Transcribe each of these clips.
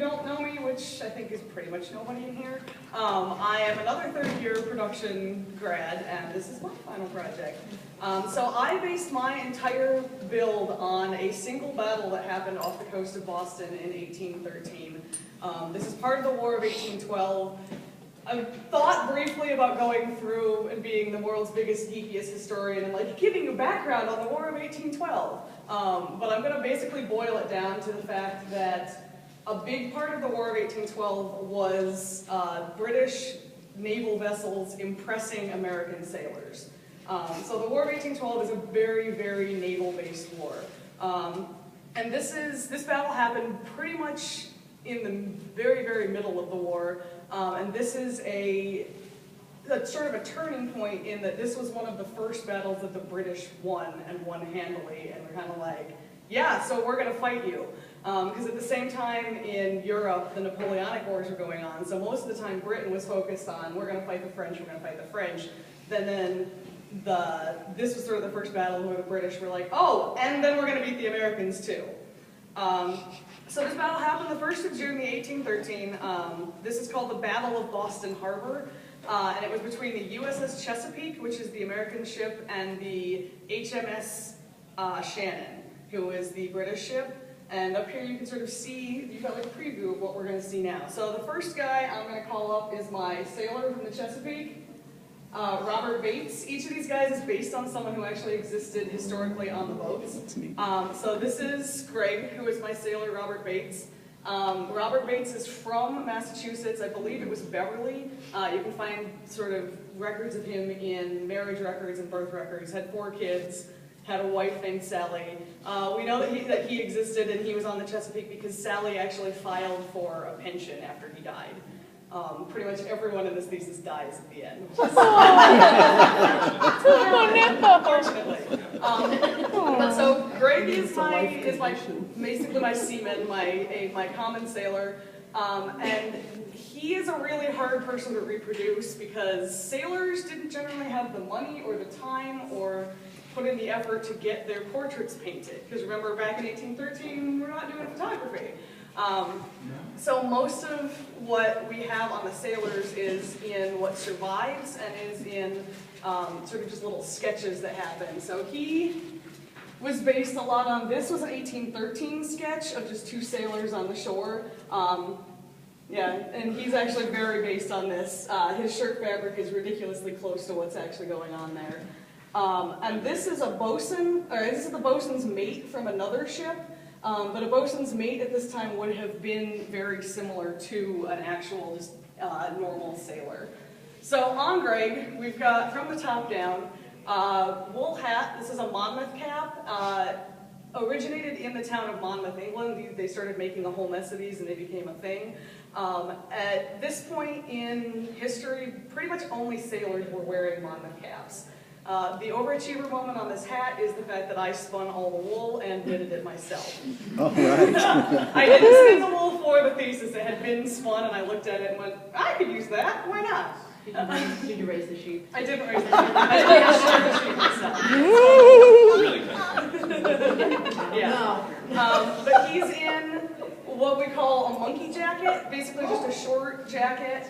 don't know me, which I think is pretty much nobody in here, I am another third-year production grad, and this is my final project. So I based my entire build on a single battle that happened off the coast of Boston in 1813. This is part of the War of 1812. I thought briefly about going through and being the world's biggest, geekiest historian and like giving you background on the War of 1812. But I'm going to basically boil it down to the fact that a big part of the War of 1812 was British naval vessels impressing American sailors. So the War of 1812 is a very, very naval-based war. And this battle happened pretty much in the very, very middle of the war. And this is a sort of a turning point in that this was one of the first battles that the British won, and won handily, and they're kind of like, yeah, so we're going to fight you. Because at the same time in Europe, the Napoleonic Wars were going on, so most of the time Britain was focused on, we're going to fight the French, we're going to fight the French. Then this was sort of the first battle where the British were like, oh, and then we're going to beat the Americans too. So this battle happened the 1st of June, 1813. This is called the Battle of Boston Harbor, and it was between the USS Chesapeake, which is the American ship, and the HMS Shannon, who is the British ship. And up here you can sort of see, you've got like a preview of what we're going to see now. So the first guy I'm going to call up is my sailor from the Chesapeake, Robert Bates. Each of these guys is based on someone who actually existed historically on the boats. So this is Greg, who is my sailor, Robert Bates. Robert Bates is from Massachusetts. I believe it was Beverly. You can find sort of records of him in marriage records and birth records. Had 4 kids, had a wife named Sally. We know that he existed and he was on the Chesapeake because Sally actually filed for a pension after he died. Pretty much everyone in this thesis dies at the end. Unfortunately. But so Greg is basically my seaman, my common sailor, and he is a really hard person to reproduce because sailors didn't generally have the money or the time or put in the effort to get their portraits painted. Because remember, back in 1813, we're not doing photography. So most of what we have on the sailors is in what survives and is in sort of just little sketches that happen. So he was based a lot on, this was an 1813 sketch of just 2 sailors on the shore. Yeah, and he's actually very based on this. His shirt fabric is ridiculously close to what's actually going on there. And this is a bosun, or this is the bosun's mate from another ship. But a bosun's mate at this time would have been very similar to an actual, just normal sailor. So on Greg, we've got, from the top down, wool hat. This is a Monmouth cap. Originated in the town of Monmouth, England. They started making a whole mess of these and they became a thing. At this point in history, pretty much only sailors were wearing Monmouth caps. The overachiever moment on this hat is the fact that I spun all the wool and knitted it myself. All right. I didn't spin the wool for the thesis. It had been spun and I looked at it and went, I could use that. Why not? Did you raise the sheep? I didn't raise the sheep. I didn't the sheep myself. Yeah. But he's in what we call a monkey jacket, basically just a short jacket.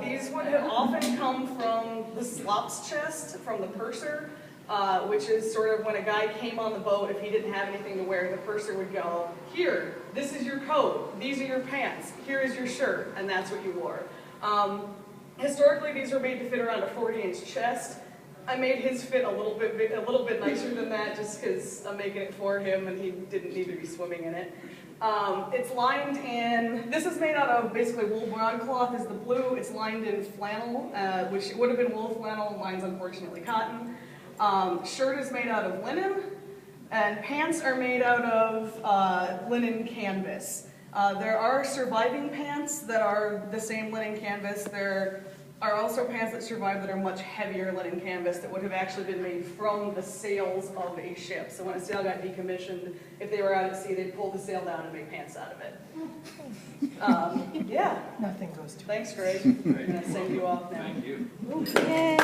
These would have often come from the slop's chest, from the purser, which is sort of when a guy came on the boat, if he didn't have anything to wear, the purser would go, here, this is your coat, these are your pants, here is your shirt, and that's what you wore. Historically, these were made to fit around a 40-inch chest. I made his fit a little bit nicer than that, just because I'm making it for him and he didn't need to be swimming in it. It's lined in, this is made out of basically wool broadcloth is the blue. It's lined in flannel, which would have been wool flannel, mine's unfortunately cotton. Shirt is made out of linen, and pants are made out of linen canvas. There are surviving pants that are the same linen canvas. There are also pants that survive that are much heavier linen canvas that would have actually been made from the sails of a ship. So when a sail got decommissioned, if they were out at sea, they'd pull the sail down and make pants out of it. Yeah. Nothing goes to Thanks, Greg. I'm going to send you off now. Thank you. Yay.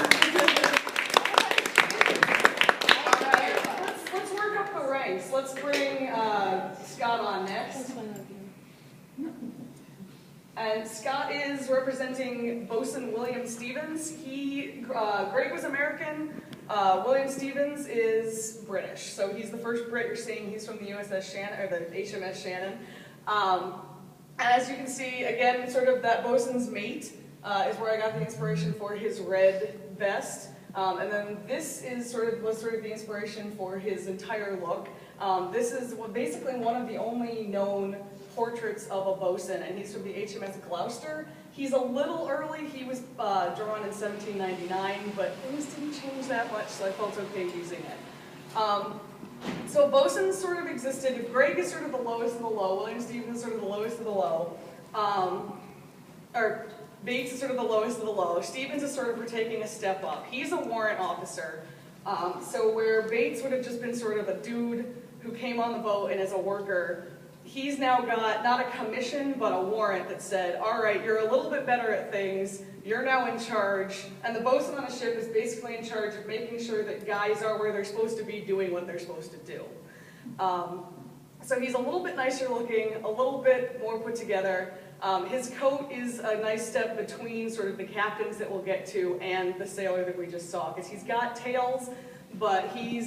Let's work up the ranks. Let's bring Scott on next. And Scott is representing Bosun William Stevens. Greg was American. William Stevens is British. So he's the first Brit you're seeing. He's from the USS Shannon, or the HMS Shannon. As you can see, again, sort of that bosun's mate is where I got the inspiration for his red vest. And then this is was sort of the inspiration for his entire look. This is basically one of the only known portraits of a bosun, and he's from the HMS Gloucester. He's a little early. He was drawn in 1799, but things didn't change that much, so I felt okay using it. So bosuns sort of existed. If Greg is sort of the lowest of the low, William Stevens is sort of the lowest of the low, or Bates is sort of the lowest of the low. Stevens is sort of for taking a step up. He's a warrant officer. So where Bates would have just been sort of a dude who came on the boat and is a worker, he's now got not a commission, but a warrant that said, all right, you're a little bit better at things, you're now in charge, and the bosun on a ship is basically in charge of making sure that guys are where they're supposed to be doing what they're supposed to do. So he's a little bit nicer looking, a little bit more put together. His coat is a nice step between sort of the captains that we'll get to and the sailor that we just saw, because he's got tails, but he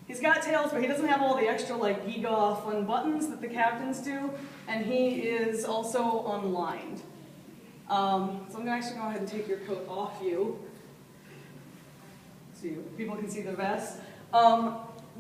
doesn't have all the extra like gewgaw fun buttons that the captains do, and he is also unlined. So I'm going to actually go ahead and take your coat off you, so people can see the vest.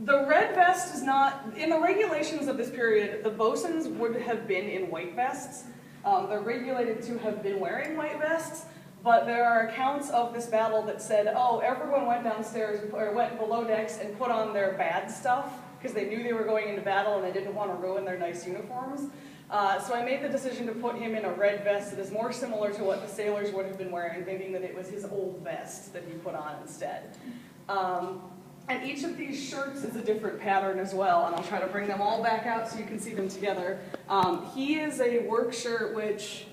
The red vest is not, in the regulations of this period, the bosuns would have been in white vests. They're regulated to have been wearing white vests, but there are accounts of this battle that said, oh, everyone went downstairs, or went below decks and put on their bad stuff, because they knew they were going into battle and they didn't want to ruin their nice uniforms. So I made the decision to put him in a red vest that is more similar to what the sailors would have been wearing, thinking that it was his old vest that he put on instead. And each of these shirts is a different pattern as well, and I'll try to bring them all back out so you can see them together. He is a work shirt which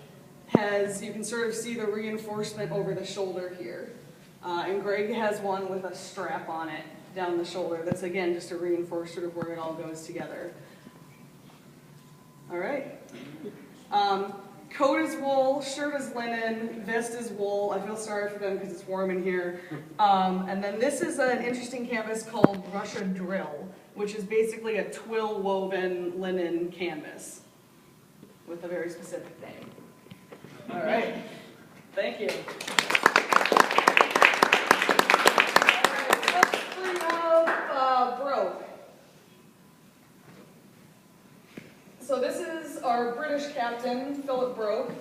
has, you can sort of see the reinforcement over the shoulder here. And Greg has one with a strap on it down the shoulder that's, again, just to reinforce sort of where it all goes together. All right. Coat is wool, shirt is linen, vest is wool. I feel sorry for them because it's warm in here. And then this is an interesting canvas called Russia Drill, which is basically a twill woven linen canvas with a very specific name. All right, thank you. All right, Broke. So this is our British captain, Philip Broke,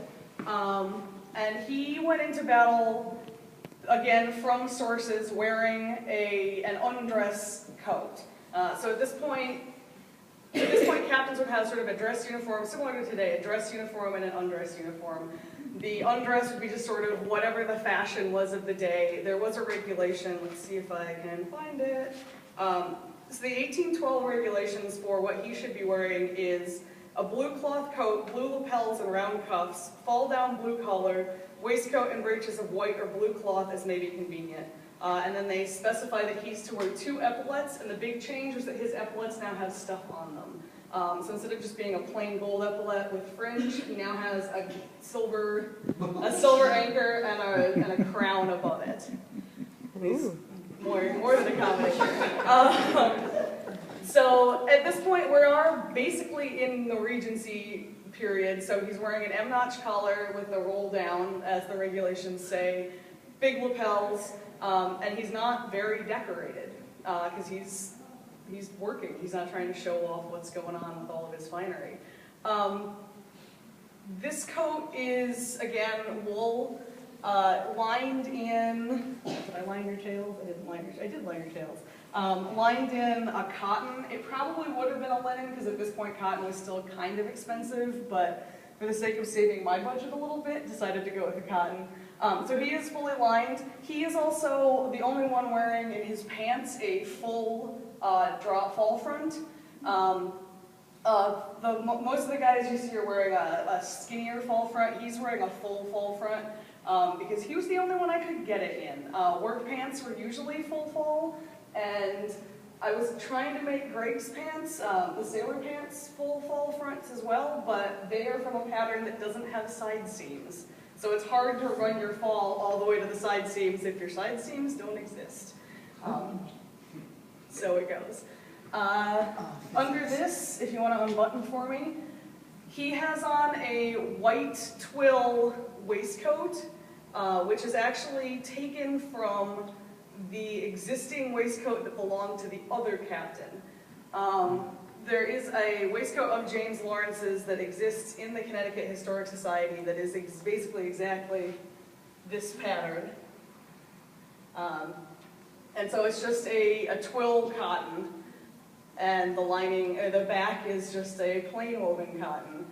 and he went into battle, again, from sources wearing an undress coat. So at this point, captains would have sort of a dress uniform, similar to today, a dress uniform and an undress uniform. The undress would be just sort of whatever the fashion was of the day. There was a regulation, let's see if I can find it. So the 1812 regulations for what he should be wearing is a blue cloth coat, blue lapels and round cuffs, fall-down blue collar, waistcoat and breeches of white or blue cloth as may be convenient. And then they specify that he's to wear 2 epaulets, and the big change was that his epaulets now have stuff on them. So instead of just being a plain gold epaulet with fringe, he now has a silver anchor and a crown above it. More than a combination. So at this point, we are basically in the Regency period. So he's wearing an M-notch collar with a roll down, as the regulations say, big lapels, and he's not very decorated because he's working. He's not trying to show off what's going on with all of his finery. This coat is, again, wool, lined in, did I line your tails? I did line your tails. Lined in a cotton. It probably would have been a linen because at this point cotton was still kind of expensive, but for the sake of saving my budget a little bit, decided to go with the cotton. So he is fully lined. He is also the only one wearing in his pants a full drop fall front. Most of the guys you see are wearing a skinnier fall front. He's wearing a full fall front because he was the only one I could get it in. Work pants were usually full fall, and I was trying to make Greg's pants, the sailor pants, full fall fronts as well, but they are from a pattern that doesn't have side seams. So it's hard to run your fall all the way to the side seams if your side seams don't exist. So it goes. Under this, if you want to unbutton for me, he has on a white twill waistcoat, which is actually taken from the existing waistcoat that belonged to the other captain. There is a waistcoat of James Lawrence's that exists in the Connecticut Historic Society that is basically exactly this pattern. And so it's just a twill cotton, and the lining, the back is just a plain woven cotton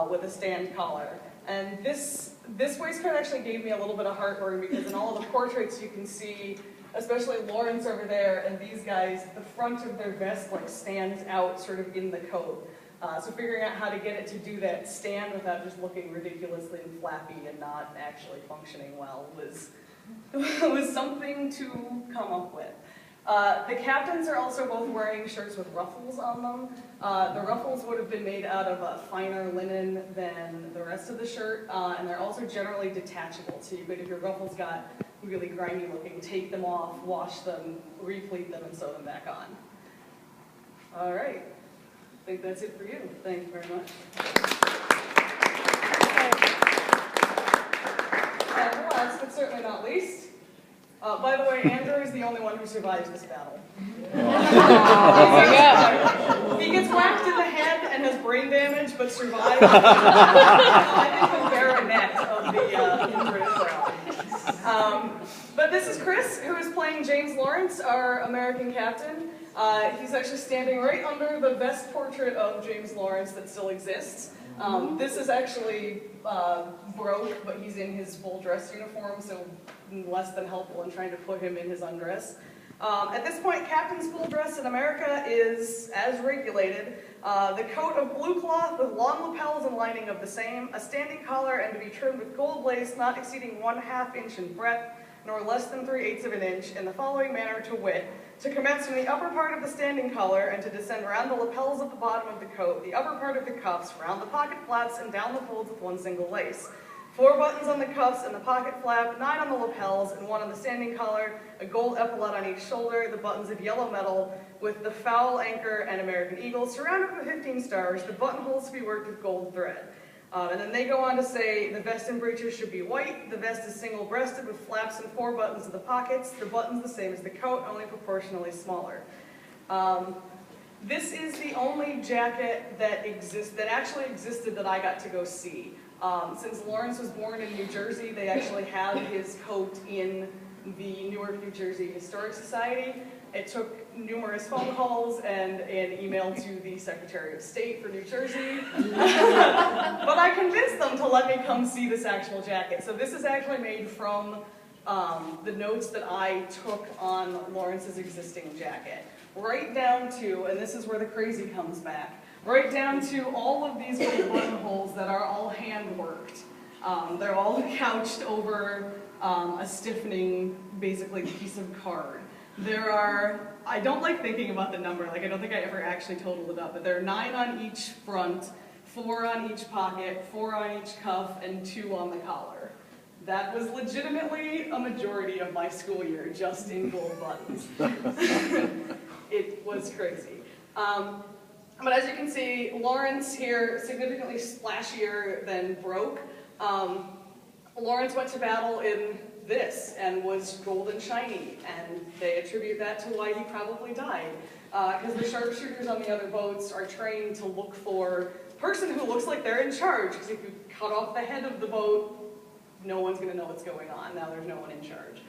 with a stand collar. And this waistcoat actually gave me a little bit of heartburn because in all of the portraits you can see, especially Lawrence over there and these guys, the front of their vest like stands out sort of in the coat. So figuring out how to get it to do that stand without just looking ridiculously flappy and not actually functioning well was something to come up with. The captains are also both wearing shirts with ruffles on them. The ruffles would have been made out of a finer linen than the rest of the shirt, and they're also generally detachable. So you could, if your ruffles got really grimy looking, take them off, wash them, repleat them, and sew them back on. All right. I think that's it for you. Thank you very much. And last, but certainly not least, by the way, Andrew is the only one who survives this battle. He gets whacked in the head and has brain damage, but survives. I think the baronet of the British crowd. But this is Chris, who is playing James Lawrence, our American captain. He's actually standing right under the vest portrait of James Lawrence that still exists. This is actually broke, but he's in his full dress uniform, so less than helpful in trying to put him in his undress. At this point, captain's full dress in America is as regulated. The coat of blue cloth with long lapels and lining of the same, a standing collar and to be trimmed with gold lace not exceeding 1/2 inch in breadth, nor less than 3/8 of an inch, in the following manner to wit, to commence from the upper part of the standing collar and to descend round the lapels at the bottom of the coat, the upper part of the cuffs, round the pocket flaps and down the folds with one single lace. 4 buttons on the cuffs and the pocket flap, 9 on the lapels and 1 on the standing collar, a gold epaulette on each shoulder, the buttons of yellow metal with the foul anchor and American eagle, surrounded with 15 stars, the buttonholes to be worked with gold thread. And then they go on to say the vest and breeches should be white, the vest is single-breasted with flaps and 4 buttons at the pockets, the buttons the same as the coat, only proportionally smaller. This is the only jacket that actually existed that I got to go see. Since Lawrence was born in New Jersey, they actually have his coat in the Newark, New Jersey Historic Society. It took numerous phone calls and an email to the Secretary of State for New Jersey. But I convinced them to let me come see this actual jacket. So this is actually made from the notes that I took on Lawrence's existing jacket. Right down to, and this is where the crazy comes back, right down to all of these little buttonholes that are all hand-worked. They're all couched over a stiffening, basically, piece of card. There are, I don't like thinking about the number, like I don't think I ever actually totaled it up, but there are 9 on each front, 4 on each pocket, 4 on each cuff, and 2 on the collar. That was legitimately a majority of my school year, just in gold buttons. It was crazy. But as you can see, Lawrence here, significantly splashier than Broke. Lawrence went to battle in this and was gold and shiny, and they attribute that to why he probably died. Because the sharpshooters on the other boats are trained to look for a person who looks like they're in charge, because if you cut off the head of the boat, no one's going to know what's going on. Now there's no one in charge.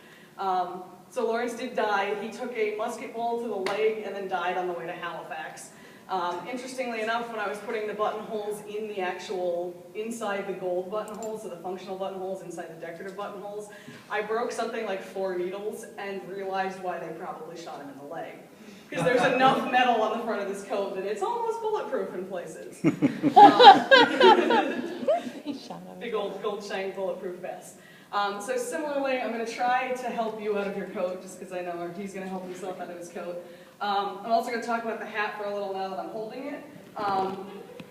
So Lawrence did die. He took a musket ball to the leg and then died on the way to Halifax. Interestingly enough, when I was putting the buttonholes in the actual, inside the gold buttonholes, so the functional buttonholes inside the decorative buttonholes, I broke something like 4 needles and realized why they probably shot him in the leg. Because there's enough metal on the front of this coat that it's almost bulletproof in places. Big old gold shiny bulletproof vest. So similarly, I'm going to try to help you out of your coat, just because I know he's going to help himself out of his coat. I'm also going to talk about the hat for a little now that I'm holding it.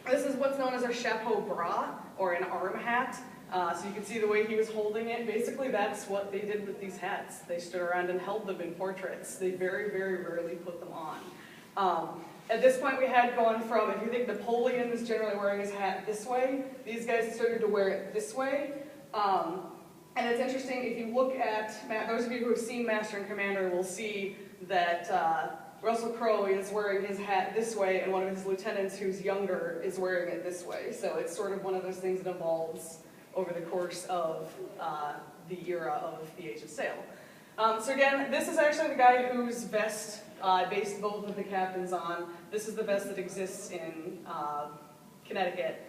This is what's known as a chapeau bras, or an arm hat. So you can see the way he was holding it. Basically, that's what they did with these hats. They stood around and held them in portraits. They very, very rarely put them on. At this point, we had gone from, if you think Napoleon is generally wearing his hat this way, these guys started to wear it this way. And it's interesting, if you look at, those of you who have seen Master and Commander will see that Russell Crowe is wearing his hat this way, and one of his lieutenants who's younger is wearing it this way. So it's sort of one of those things that evolves over the course of the era of the Age of Sail. So again, this is actually the guy whose vest I based both of the captains on. This is the vest that exists in Connecticut.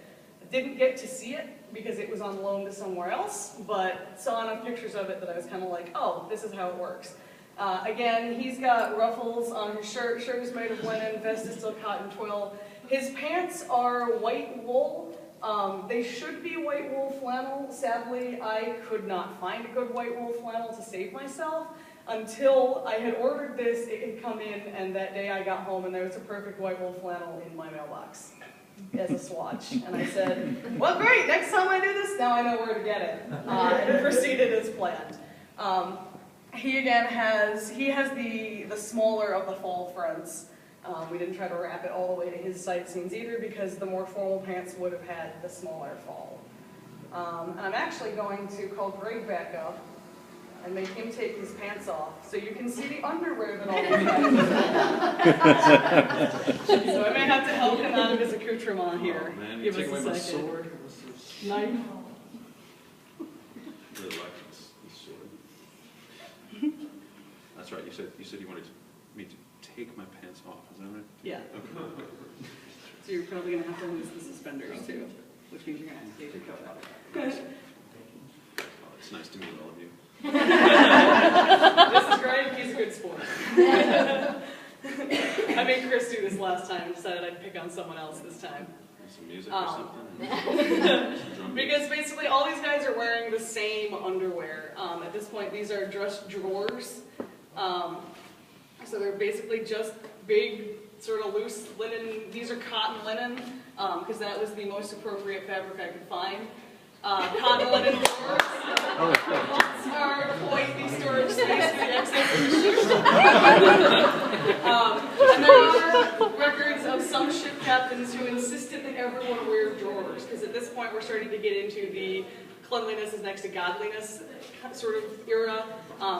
I didn't get to see it because it was on loan to somewhere else, but saw enough pictures of it that I was kind of like, oh, this is how it works. Again, he's got ruffles on his shirt. Shirt is made of linen, vest is still cotton twill. His pants are white wool. They should be white wool flannel. Sadly, I could not find a good white wool flannel to save myself until I had ordered this. It had come in, and that day I got home and there was a perfect white wool flannel in my mailbox as a swatch. And I said, well, great, next time I do this, now I know where to get it. And proceeded as planned. He again has the smaller of the fall fronts. We didn't try to wrap it all the way to his side seams either because the more formal pants would have had the smaller fall. And I'm actually going to call Greg back up and make him take his pants off so you can see the underwear that all these guys have. So I may have to help him out of his accoutrement here. Oh, man, give you take us away a my second. sword? Knife. Really like this sword. That's right. You said you wanted me to take my pants off. Is that right? Yeah. Okay. So you're probably going to have to lose the suspenders too, which means you're going to have to take your coat off. Oh, it's nice to meet all of you. This is Greg, he's a good sport. I made Chris do this last time and decided I'd pick on someone else this time. Some music or something? Because basically all these guys are wearing the same underwear. At this point, these are dress drawers. So they're basically just big, sort of loose linen. These are cotton linen, because that was the most appropriate fabric I could find. Cotton linen drawers. Are quite the storage space for the excess of the ship. And there are records of some ship captains who insisted that everyone wear drawers, because at this point we're starting to get into the cleanliness is next to godliness sort of era.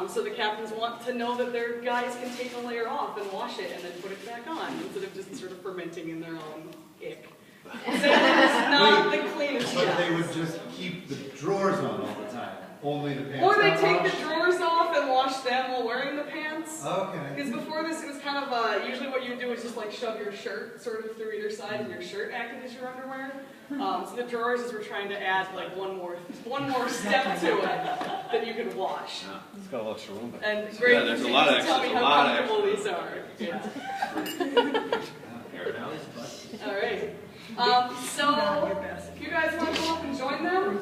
So the captains want to know that their guys can take a layer off and wash it and then put it back on, instead of just sort of fermenting in their own ick. It's not the cleanest But job. they would just keep the drawers on all the time. Only the pants. Or they got take washed? the drawers off and wash them while wearing the pants. Okay. Because before this, it was kind of, usually what you would do is just like shove your shirt sort of through either side, and your shirt acted as your underwear. So the drawers is we're trying to add like one more step to it that you could wash. Yeah. It's got a lot of room. And great, Yeah, there's a lot of tell me extras, a how lot of comfortable these are. Yeah. Air it out. All right. So if you guys want to come up and join them,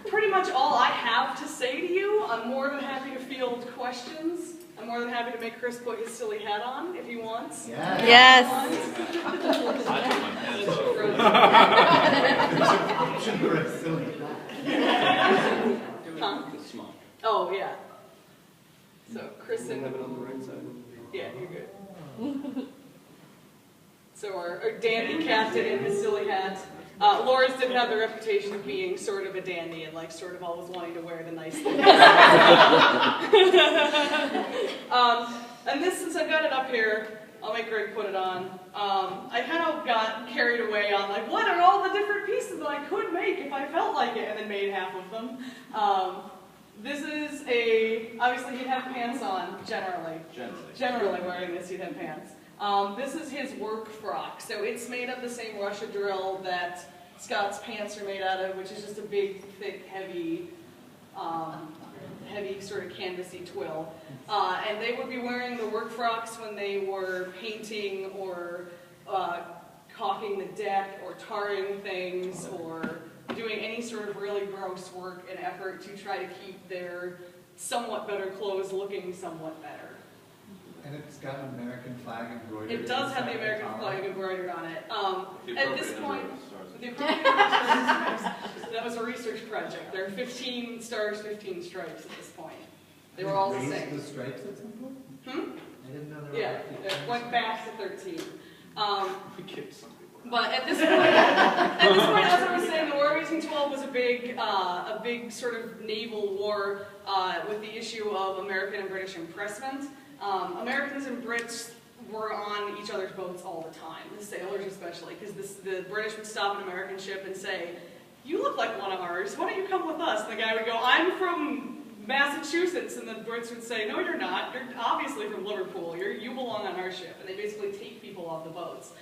pretty much all I have to say to you. I'm more than happy to field questions. I'm more than happy to make Chris put his silly hat on if he wants. Yeah. Yes. I took my pants off. Option for a silly. Huh? It's small. Oh, yeah. So Chris and... Have it on the right side. Yeah, you're good. So our dandy captain in his silly hat. Lawrence did have the reputation of being sort of a dandy and like sort of always wanting to wear the nice things. And this, since I've got it up here, I'll make Greg put it on. I kind of got carried away on like, what are all the different pieces that I could make if I felt like it, and then made half of them. This is obviously he'd have pants on, generally. Generally wearing this, he'd have pants. This is his work frock, so it's made of the same Russia drill that Scott's pants are made out of, which is just a big, thick, heavy sort of canvasy twill. And they would be wearing the work frocks when they were painting or caulking the deck or tarring things or doing any sort of really gross work in effort to try to keep their somewhat better clothes looking somewhat better. And it's got an American flag embroidered. It does have the inside American collar. flag embroidered on it. The At this appropriate point, number of stars. the appropriate number of stripes, that was a research project. There are 15 stars, 15 stripes at this point. They were all the Raised same. the stripes at some point? Hmm? I didn't know there were. Yeah, it went back to 13. We kicked some people. But at this point, as I was saying, the War of 1812 was a big sort of naval war with the issue of American and British impressment. Americans and Brits were on each other's boats all the time, the sailors especially, because the British would stop an American ship and say, "You look like one of ours, why don't you come with us?" And the guy would go, "I'm from Massachusetts," and the Brits would say, "No, you're not. You're obviously from Liverpool. You belong on our ship." And they basically take people off the boats.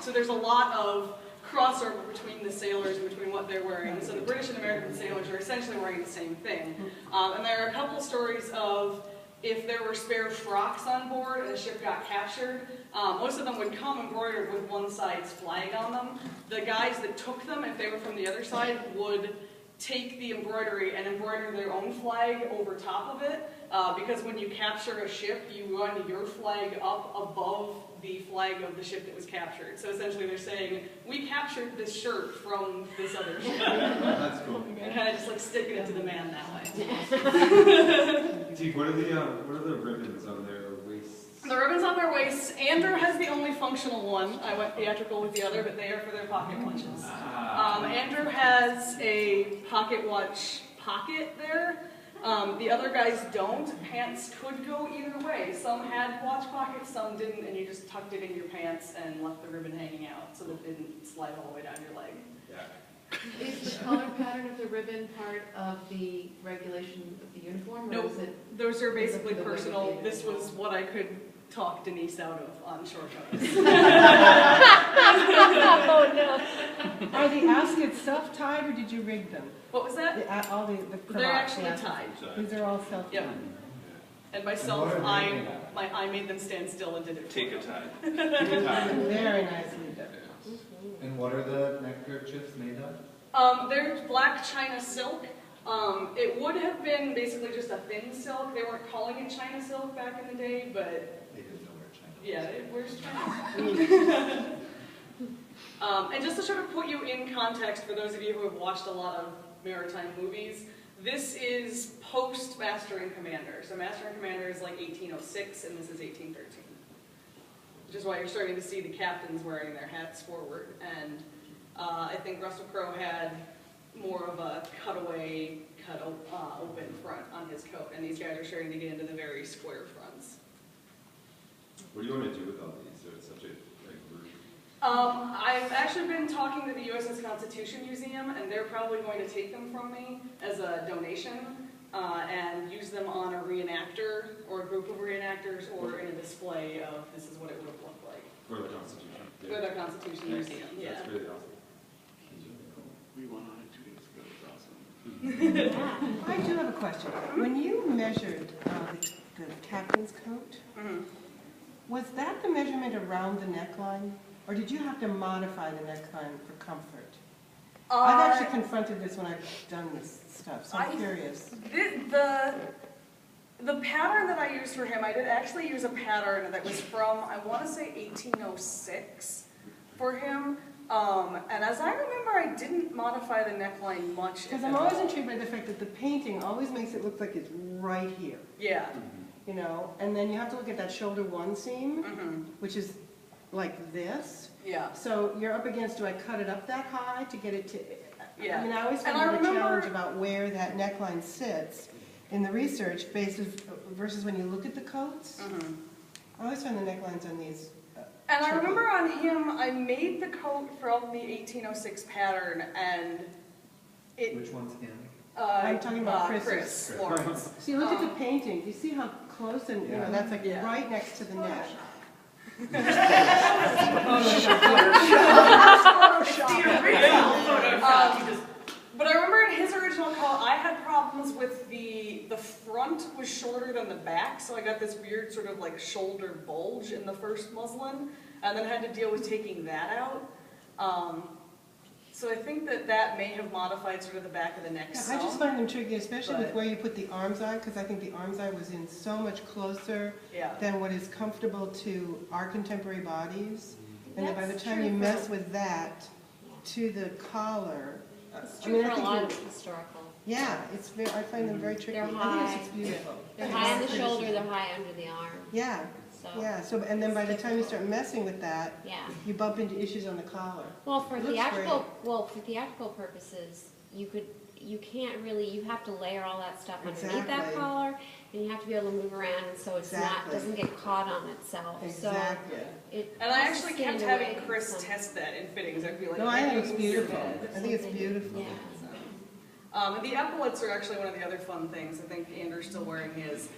So there's a lot of crossover between the sailors and between what they're wearing. So the British and American sailors are essentially wearing the same thing. And there are a couple stories of if there were spare frocks on board and the ship got captured, most of them would come embroidered with one side's flag on them. The guys that took them, if they were from the other side, would take the embroidery and embroider their own flag over top of it, because when you capture a ship, you run your flag up above the flag of the ship that was captured. So essentially they're saying, "We captured this shirt from this other ship." That's cool. And kind of just like sticking it to the man that way. Steve, what are the ribbons on their waists? The ribbons on their waists. Andrew has the only functional one. I went theatrical with the other, but they are for their pocket watches. Andrew has a pocket watch pocket there. The other guys don't. Pants could go either way. Some had watch pockets, some didn't, and you just tucked it in your pants and left the ribbon hanging out so that it didn't slide all the way down your leg. Yeah. Is the color pattern of the ribbon part of the regulation of the uniform, or Nope. is it? Those are basically The way personal. that This was what I could talk Denise out of on short notice. Oh, no. Are the askets self-tied, or did you rig them? What was that? All the cravats? They're actually the askets. tied. These are all self-tied? Yep. And myself, And what are they made I made them stand still and did it. Take a tie. Very nicely done. And what are the neckerchiefs made of? They're black China silk. It would have been basically just a thin silk. They weren't calling it China silk back in the day, but They didn't know where China was. yeah, where's China? And just to sort of put you in context for those of you who have watched a lot of maritime movies, this is post Master and Commander. So Master and Commander is like 1806, and this is 1813. Which is why you're starting to see the captains wearing their hats forward. And I think Russell Crowe had more of a cutaway, open front on his coat, and these guys are starting to get into the very square fronts. What do you want to do with all these? So it's such a group. I've actually been talking to the USS Constitution Museum, and they're probably going to take them from me as a donation and use them on a reenactor or a group of reenactors or in a display of this is what it would have looked like. For the Constitution. For the Constitution Nice. Museum, yeah. That's really awesome. We went on it 2 days ago. It was awesome. I do have a question. When you measured the captain's coat, Mhm. was that the measurement around the neckline? Or did you have to modify the neckline for comfort? I've actually confronted this when I've done this stuff, so I'm curious. The pattern that I used for him, I did actually use a pattern that was from, I want to say 1806 for him. And as I remember, I didn't modify the neckline much. Because if I'm at always all. intrigued by the fact that the painting always makes it look like it's right here, Yeah. you know? And then you have to look at that shoulder one seam, Mm-hmm. which is like this. Yeah. So you're up against, do I cut it up that high to get it to, Yeah. I mean, I always And find I it a remember- challenge about where that neckline sits in the research versus when you look at the coats. Mm-hmm. I always find the necklines on these And I tricky. remember on him, I made the coat from the 1806 pattern, and it. Which one's him? I'm talking about Chris Chris's. Lawrence. So you look at the painting, you see how close and, you know, Yeah. that's like Yeah. right next to the neck. It's the original. But I remember in his original coat, I had problems with the front was shorter than the back, so I got this weird sort of like shoulder bulge in the first muslin, and then had to deal with taking that out. So I think that may have modified sort of the back of the neck Yeah, some. I just find them tricky, especially with But- where you put the arm's eye, because I think the arm's eye was in so much closer Yeah. than what is comfortable to our contemporary bodies. And then by the That's time true you for- mess with that to the collar, It's I true mean, for I a think lot you- of historical. yeah, it's very, I find them very tricky. They're I think high. it's just beautiful. They're high on the shoulder, they're high under the arm, Yeah, so. yeah, so, and then by the time you start messing with that, Yeah. you bump into issues on the collar. Well, for It looks theatrical, for theatrical purposes, you can't really, you have to layer all that stuff underneath that Exactly. collar, and you have to be able to move around, and so it's not, Exactly. doesn't get caught on itself, so. Exactly. It And I has to actually stand kept away having from Chris some- test that in fittings. I'd be like, No, I think "Can it's you move your beautiful. head?" I think it's something- beautiful. Yeah. And the epaulets are actually one of the other fun things. I think Andrew's still wearing his.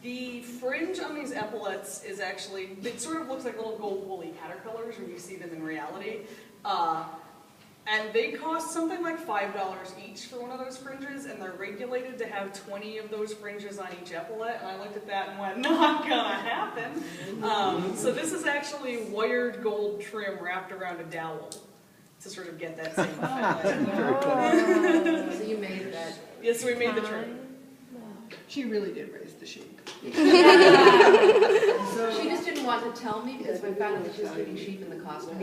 The fringe on these epaulets is actually, it sort of looks like little gold woolly caterpillars when you see them in reality. And they cost something like $5 each for one of those fringes, and they're regulated to have 20 of those fringes on each epaulet. And I looked at that and went, not gonna happen. So this is actually wired gold trim wrapped around a dowel to sort of get that same effect. So you made that. Yes, we made the trim. She really did raise the sheep. She just didn't want to tell me because if I found out that she was feeding sheep in the costume.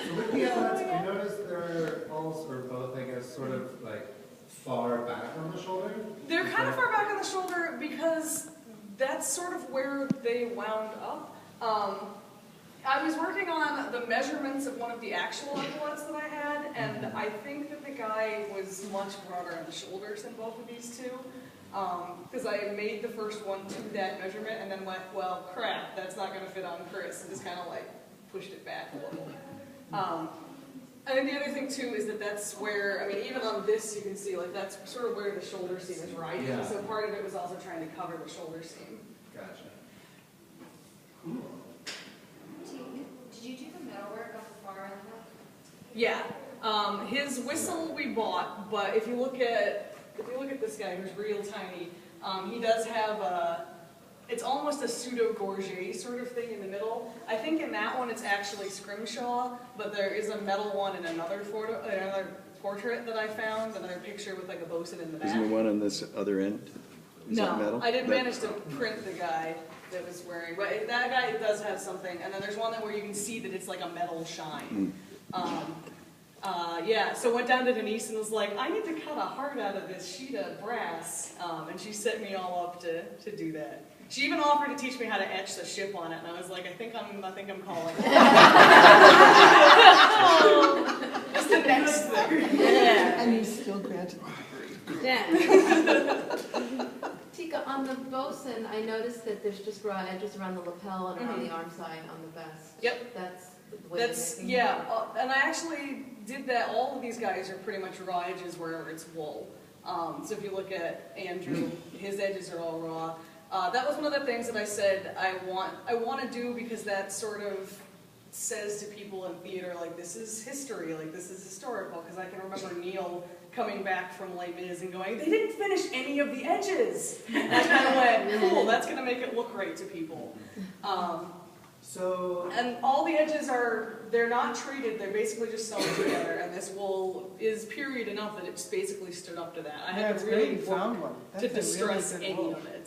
So with the epaulets, I noticed they're all, or both, I guess, sort of like far back on the shoulder. They're kind of far back on the shoulder because that's sort of where they wound up. I was working on the measurements of one of the actual epaulets that I had, and I think that the guy was much broader on the shoulders than both of these two. Because I made the first one to that measurement and then went, well, crap, that's not going to fit on Chris, and just kind of like pushed it back a little. I think the other thing too is that that's where, I mean, even on this you can see like that's sort of where the shoulder seam is rising. Yeah. So part of it was also trying to cover the shoulder seam. Gotcha. Did you do the metalwork on the far end of that? Yeah. His whistle we bought, but if you look at this guy who's real tiny, he does have it's almost a pseudo-gorget sort of thing in the middle. I think in that one it's actually scrimshaw, but there is a metal one in another portrait that I found, another picture with like a bosun in the back. Isn't the one on this other end? Is that metal? I didn't manage to print the guy that was wearing, but that guy does have something. And then there's one where you can see that it's like a metal shine. Yeah, so went down to Denise and was like, I need to cut a heart out of this sheet of brass. And she set me all up to do that. She even offered to teach me how to etch the ship on it, and I was like, I think I'm calling it. Just the next thing. Yeah. And you still granted the degree. Yeah. Tika, on the bosun, I noticed that there's just raw edges around the lapel and around the arm side on the vest. Yep. That's the way That's, they make it. yeah, and I actually did that. All of these guys are pretty much raw edges wherever it's wool. So if you look at Andrew, his edges are all raw. That was one of the things that I said I want to do because that sort of says to people in theater, like, this is history, like, this is historical, because I can remember Neil coming back from Les Mis and going, they didn't finish any of the edges. And I kind of went, cool, that's going to make it look right to people. So, And all the edges they're not treated, they're basically just sewn together, and this wool is period enough that it's basically stood up to that. I Yeah, had it's to great really you work found one. to That's a really distress good any wool. of it.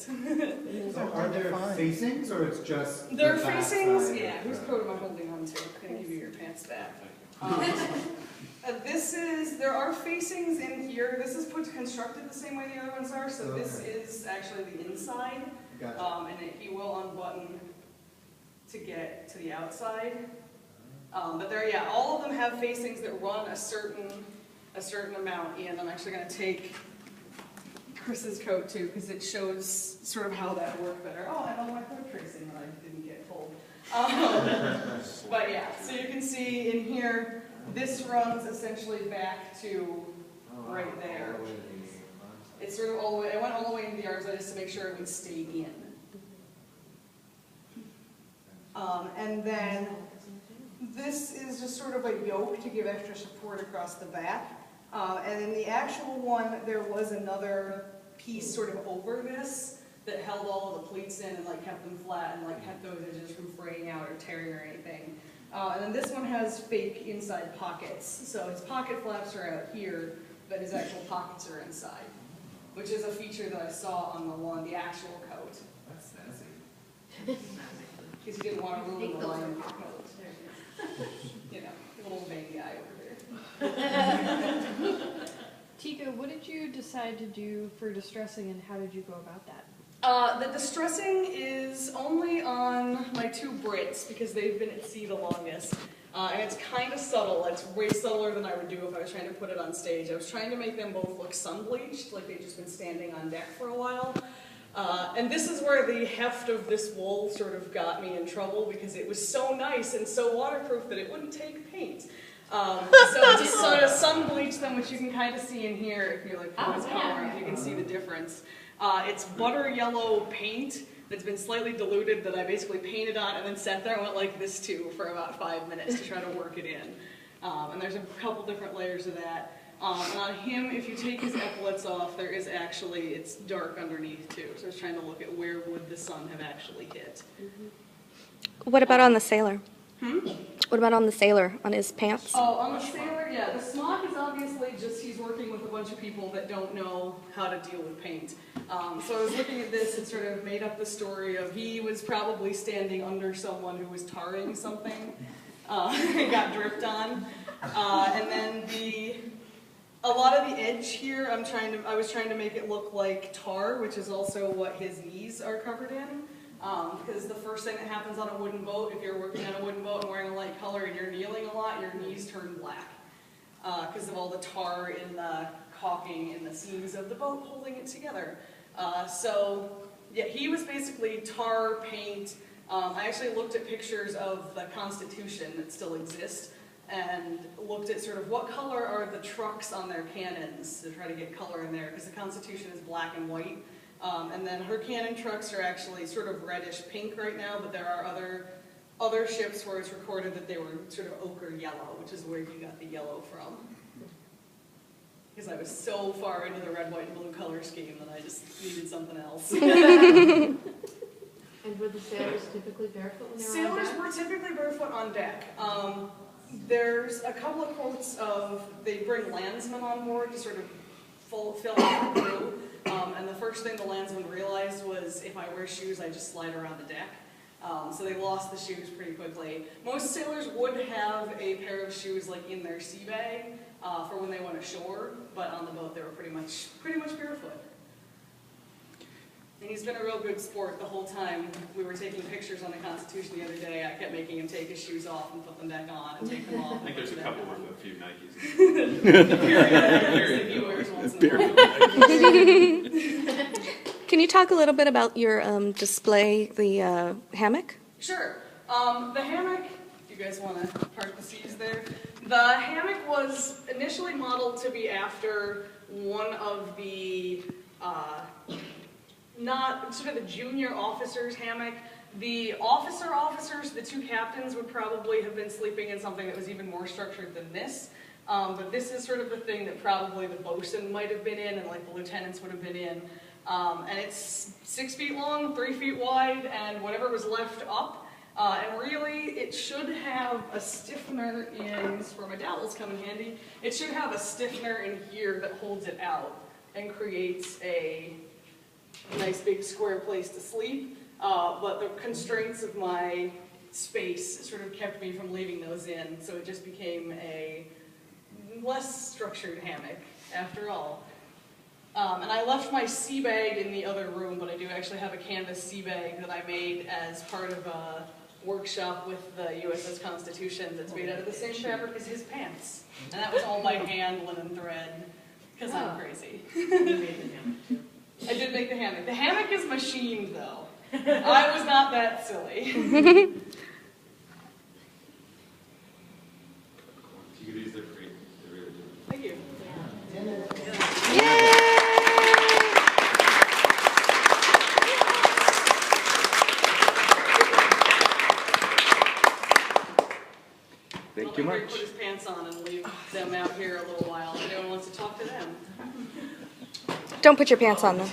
These so are are hard to there find. facings or it's just the Their back facings, side? yeah, whose coat am I holding on to? I'm gonna give you your pants back. There are facings in here. This is constructed the same way the other ones are, so this Okay. is actually the inside. Gotcha. And he will unbutton to get to the outside. But yeah, all of them have facings that run a certain amount, and I'm actually gonna take Chris's coat too, because it shows sort of how that worked better. Oh, and all my coat tracing that I didn't get pulled. But yeah, so you can see in here, this runs essentially back to right there. It's sort of all the way, I went all the way into the arms just to make sure it would stay in. And then this is just sort of a yoke to give extra support across the back. And in the actual one, there was another piece sort of over this that held all of the pleats in and like kept them flat and like kept those edges from fraying out or or tearing or anything. And then this one has fake inside pockets. So his pocket flaps are out here, but his actual pockets are inside, which is a feature that I saw on the actual coat. That's snazzy. Because he didn't want to ruin the line of your coat. You know, little vain guy over there. Tika, what did you decide to do for distressing and how did you go about that? The distressing is only on my two Brits because they've been at sea the longest. And it's kind of subtle. It's way subtler than I would do if I was trying to put it on stage. I was trying to make them both look sun-bleached, like they'd just been standing on deck for a while. And this is where the heft of this wool sort of got me in trouble because it was so nice and so waterproof that it wouldn't take paint. So to sort of sun-bleach them, which you can kind of see in here if you're like, you can see the difference. It's butter yellow paint that's been slightly diluted that I basically painted on and then sat there and went like this too for about 5 minutes to try to work it in. And there's a couple different layers of that. And on him, if you take his epaulets off, there is actually, it's dark underneath too. So I was trying to look at where would the sun have actually hit. What about on the sailor? Hmm? What about on the sailor, on his pants? Oh, on the sailor, yeah. The smock is obviously just he's working with a bunch of people that don't know how to deal with paint. So I was looking at this and sort of made up the story of he was probably standing under someone who was tarring something and got dripped on. And then a lot of the edge here, I was trying to make it look like tar, which is also what his knees are covered in. Because the first thing that happens on a wooden boat, if you're working on a wooden boat and wearing a light color and you're kneeling a lot, your knees turn black. Because of all the tar in the caulking in the seams of the boat holding it together. So, yeah, he was basically tar paint. I actually looked at pictures of the Constitution that still exist and looked at sort of what color are the trucks on their cannons to try to get color in there, because the Constitution is black and white. And then her cannon trucks are actually sort of reddish pink right now, but there are other ships where it's recorded that they were sort of ochre yellow, which is where you got the yellow from. Because I was so far into the red, white, and blue color scheme that I just needed something else. And were the sailors typically barefoot when they were on deck? Sailors were typically barefoot on deck. There's a couple of quotes of they bring landsmen on board to sort of fill out the crew. And the first thing the landsman realized was if I wear shoes, I just slide around the deck. So they lost the shoes pretty quickly. Most sailors would have a pair of shoes like in their sea bag for when they went ashore, but on the boat they were pretty much barefoot. And he's been a real good sport the whole time. We were taking pictures on the Constitution the other day. I kept making him take his shoes off and put them back on and take them off. I think there's a couple with a few Nikes. Period. He wears once in a while. Can you talk a little bit about your display, the hammock? Sure. The hammock, if you guys want to part the seas there, the hammock was initially modeled to be after one of the, not sort of the junior officer's hammock. The officers, the two captains would probably have been sleeping in something that was even more structured than this. But this is sort of the thing that probably the bosun might have been in and like the lieutenants would have been in. And it's 6 feet long, 3 feet wide, and whatever was left up. And really, it should have a stiffener in, this is where my dowels come in handy, it should have a stiffener in here that holds it out and creates a nice big square place to sleep. But the constraints of my space sort of kept me from leaving those in, so it just became a less structured hammock after all. And I left my sea bag in the other room, but I do actually have a canvas sea bag that I made as part of a workshop with the USS Constitution that's made out of the same fabric as his pants. And that was all by hand, linen thread, because I'm crazy. I did make the hammock. The hammock is machined, though. I was not that silly. These are great. They're really good. Thank you. Thank you I'll much. put his pants on and leave them out here a little while. If anyone wants to talk to them. Don't put your pants on, though.